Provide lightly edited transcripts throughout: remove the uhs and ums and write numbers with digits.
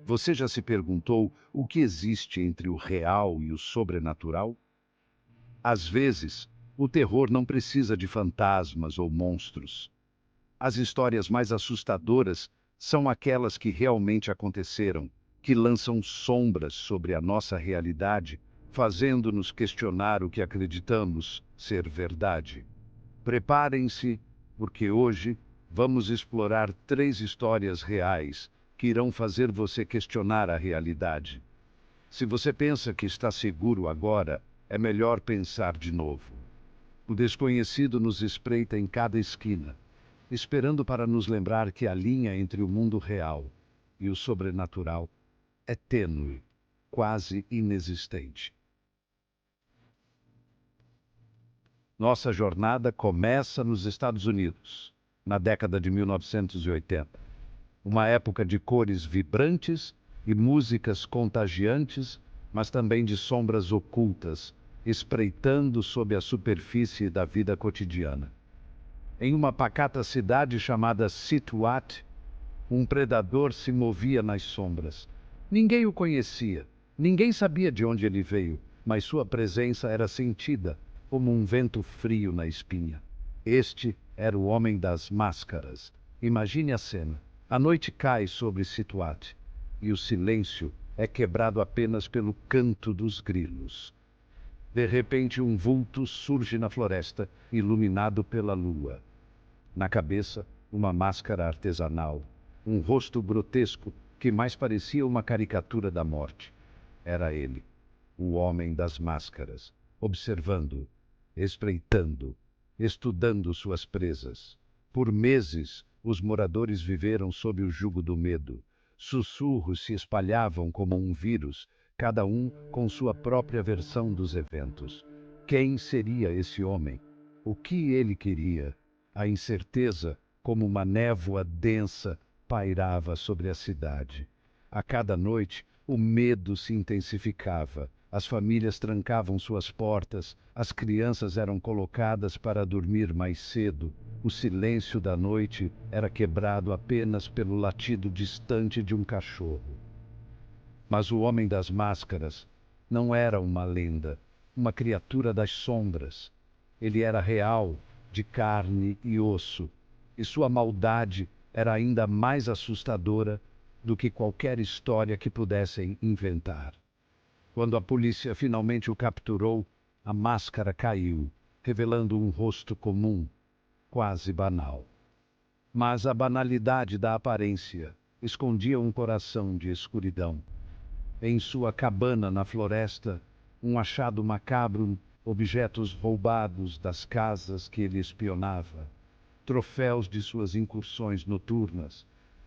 Você já se perguntou o que existe entre o real e o sobrenatural? Às vezes, o terror não precisa de fantasmas ou monstros. As histórias mais assustadoras são aquelas que realmente aconteceram, que lançam sombras sobre a nossa realidade, fazendo-nos questionar o que acreditamos ser verdade. Preparem-se, porque hoje vamos explorar 3 histórias reais que irão fazer você questionar a realidade. Se você pensa que está seguro agora, é melhor pensar de novo. O desconhecido nos espreita em cada esquina, esperando para nos lembrar que a linha entre o mundo real e o sobrenatural é tênue, quase inexistente. Nossa jornada começa nos Estados Unidos, na década de 1980. Uma época de cores vibrantes e músicas contagiantes, mas também de sombras ocultas, espreitando sob a superfície da vida cotidiana. Em uma pacata cidade chamada Scituate, um predador se movia nas sombras. Ninguém o conhecia, ninguém sabia de onde ele veio, mas sua presença era sentida como um vento frio na espinha. Este era o Homem das Máscaras. Imagine a cena. A noite cai sobre Scituate e o silêncio é quebrado apenas pelo canto dos grilos. De repente, um vulto surge na floresta, iluminado pela lua. Na cabeça, uma máscara artesanal, um rosto grotesco que mais parecia uma caricatura da morte. Era ele, o Homem das Máscaras, observando, espreitando, estudando suas presas. Por meses, os moradores viveram sob o jugo do medo. Sussurros se espalhavam como um vírus, cada um com sua própria versão dos eventos. Quem seria esse homem? O que ele queria? A incerteza, como uma névoa densa, pairava sobre a cidade. A cada noite, o medo se intensificava. As famílias trancavam suas portas, as crianças eram colocadas para dormir mais cedo. O silêncio da noite era quebrado apenas pelo latido distante de um cachorro. Mas o Homem das Máscaras não era uma lenda, uma criatura das sombras. Ele era real, de carne e osso, e sua maldade era ainda mais assustadora do que qualquer história que pudessem inventar. Quando a polícia finalmente o capturou, a máscara caiu, revelando um rosto comum, quase banal. Mas a banalidade da aparência escondia um coração de escuridão. Em sua cabana na floresta, um achado macabro, objetos roubados das casas que ele espionava, troféus de suas incursões noturnas,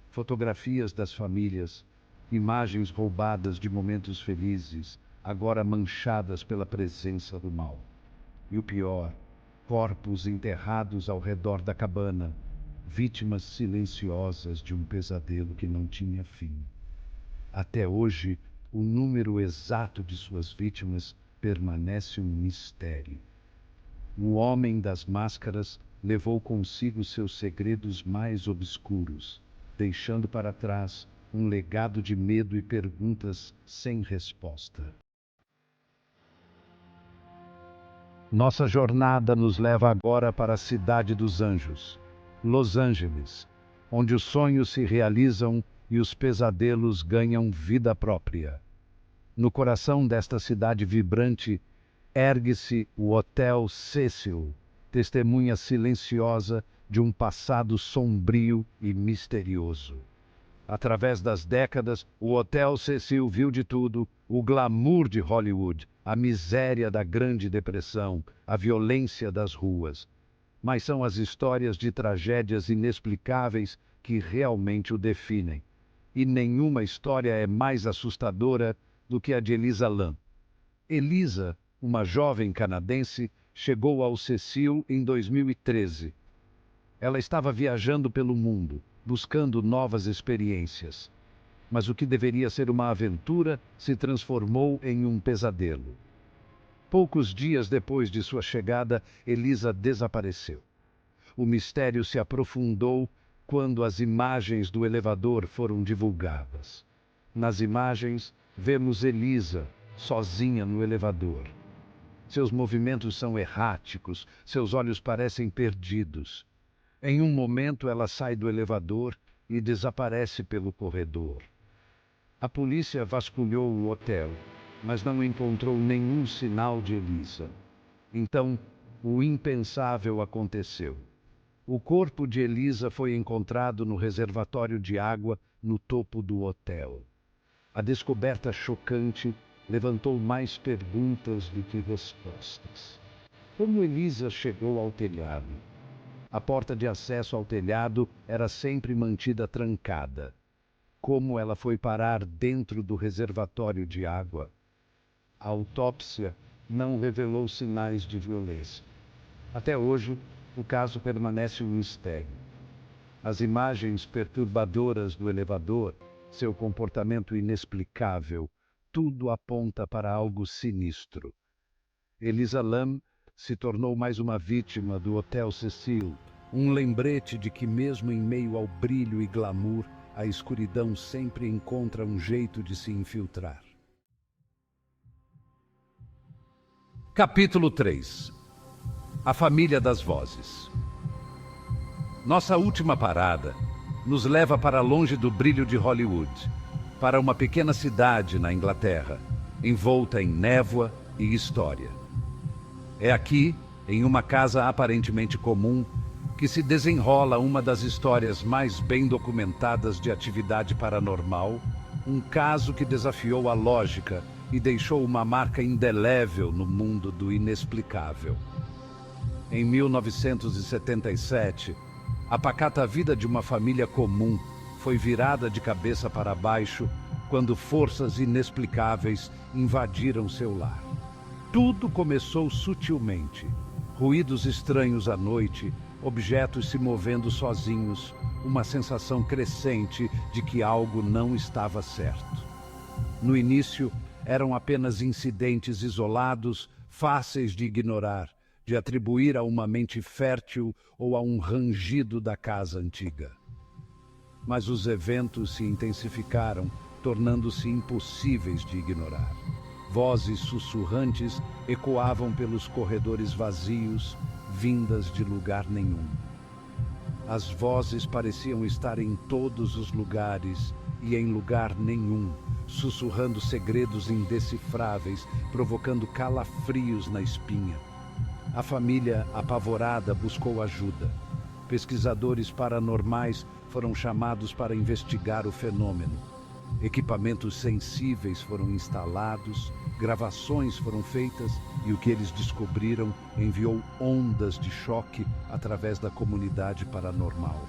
fotografias das famílias, imagens roubadas de momentos felizes, agora manchadas pela presença do mal. E o pior, corpos enterrados ao redor da cabana, vítimas silenciosas de um pesadelo que não tinha fim. Até hoje, o número exato de suas vítimas permanece um mistério. O Homem das Máscaras levou consigo seus segredos mais obscuros, deixando para trás um legado de medo e perguntas sem resposta. Nossa jornada nos leva agora para a Cidade dos Anjos, Los Angeles, onde os sonhos se realizam e os pesadelos ganham vida própria. No coração desta cidade vibrante, ergue-se o Hotel Cecil, testemunha silenciosa de um passado sombrio e misterioso. Através das décadas, o Hotel Cecil viu de tudo: o glamour de Hollywood, a miséria da Grande Depressão, a violência das ruas. Mas são as histórias de tragédias inexplicáveis que realmente o definem. E nenhuma história é mais assustadora do que a de Elisa Lam. Elisa, uma jovem canadense, chegou ao Cecil em 2013. Ela estava viajando pelo mundo, buscando novas experiências. Mas o que deveria ser uma aventura se transformou em um pesadelo. Poucos dias depois de sua chegada, Elisa desapareceu. O mistério se aprofundou quando as imagens do elevador foram divulgadas. Nas imagens, vemos Elisa, sozinha no elevador. Seus movimentos são erráticos, seus olhos parecem perdidos. Em um momento, ela sai do elevador e desaparece pelo corredor. A polícia vasculhou o hotel, mas não encontrou nenhum sinal de Elisa. Então, o impensável aconteceu. O corpo de Elisa foi encontrado no reservatório de água no topo do hotel. A descoberta chocante levantou mais perguntas do que respostas. Como Elisa chegou ao telhado? A porta de acesso ao telhado era sempre mantida trancada. Como ela foi parar dentro do reservatório de água? A autópsia não revelou sinais de violência. Até hoje, o caso permanece um mistério. As imagens perturbadoras do elevador, seu comportamento inexplicável, tudo aponta para algo sinistro. Elisa Lam se tornou mais uma vítima do Hotel Cecil, um lembrete de que mesmo em meio ao brilho e glamour, a escuridão sempre encontra um jeito de se infiltrar. Capítulo 3. A família das vozes. Nossa última parada nos leva para longe do brilho de Hollywood, para uma pequena cidade na Inglaterra, envolta em névoa e história. É aqui, em uma casa aparentemente comum, que se desenrola uma das histórias mais bem documentadas de atividade paranormal, um caso que desafiou a lógica e deixou uma marca indelével no mundo do inexplicável. Em 1977, a pacata vida de uma família comum foi virada de cabeça para baixo quando forças inexplicáveis invadiram seu lar. Tudo começou sutilmente. Ruídos estranhos à noite, objetos se movendo sozinhos, uma sensação crescente de que algo não estava certo. No início, eram apenas incidentes isolados, fáceis de ignorar, de atribuir a uma mente fértil ou a um rangido da casa antiga. Mas os eventos se intensificaram, tornando-se impossíveis de ignorar. Vozes sussurrantes ecoavam pelos corredores vazios, vindas de lugar nenhum. As vozes pareciam estar em todos os lugares e em lugar nenhum, sussurrando segredos indecifráveis, provocando calafrios na espinha. A família, apavorada, buscou ajuda. Pesquisadores paranormais foram chamados para investigar o fenômeno. Equipamentos sensíveis foram instalados, gravações foram feitas e o que eles descobriram enviou ondas de choque através da comunidade paranormal.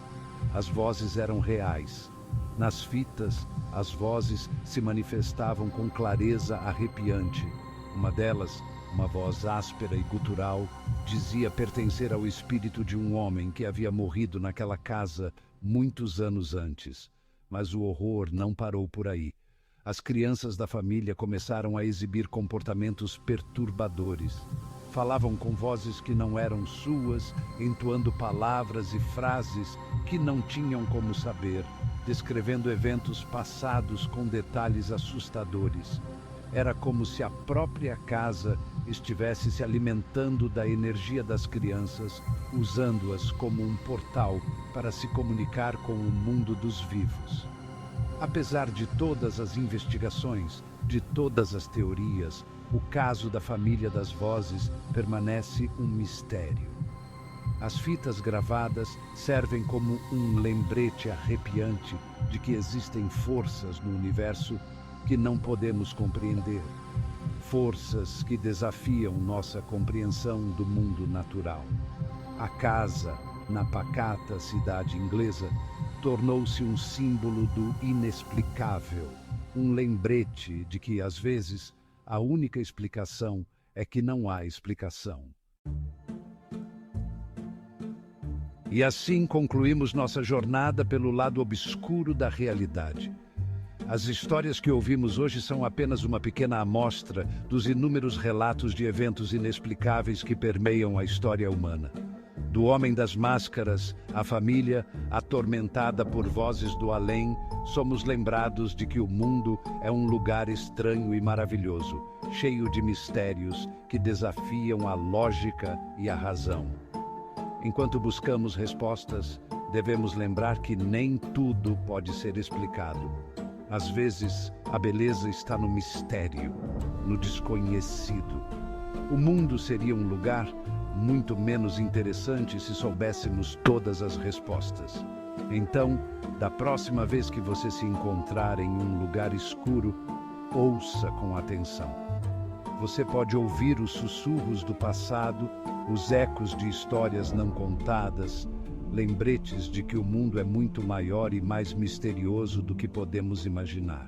As vozes eram reais. Nas fitas, as vozes se manifestavam com clareza arrepiante. Uma delas, uma voz áspera e gutural, dizia pertencer ao espírito de um homem que havia morrido naquela casa muitos anos antes. Mas o horror não parou por aí. As crianças da família começaram a exibir comportamentos perturbadores. Falavam com vozes que não eram suas, entoando palavras e frases que não tinham como saber, descrevendo eventos passados com detalhes assustadores. Era como se a própria casa estivesse se alimentando da energia das crianças, usando-as como um portal para se comunicar com o mundo dos vivos. Apesar de todas as investigações, de todas as teorias, o caso da família das vozes permanece um mistério. As fitas gravadas servem como um lembrete arrepiante de que existem forças no universo que não podemos compreender. Forças que desafiam nossa compreensão do mundo natural. A casa, na pacata cidade inglesa, tornou-se um símbolo do inexplicável, um lembrete de que, às vezes, a única explicação é que não há explicação. E assim concluímos nossa jornada pelo lado obscuro da realidade. As histórias que ouvimos hoje são apenas uma pequena amostra dos inúmeros relatos de eventos inexplicáveis que permeiam a história humana. Do homem das máscaras, à família, atormentada por vozes do além, somos lembrados de que o mundo é um lugar estranho e maravilhoso, cheio de mistérios que desafiam a lógica e a razão. Enquanto buscamos respostas, devemos lembrar que nem tudo pode ser explicado. Às vezes, a beleza está no mistério, no desconhecido. O mundo seria um lugar muito menos interessante se soubéssemos todas as respostas. Então, da próxima vez que você se encontrar em um lugar escuro, ouça com atenção. Você pode ouvir os sussurros do passado, os ecos de histórias não contadas, lembretes de que o mundo é muito maior e mais misterioso do que podemos imaginar.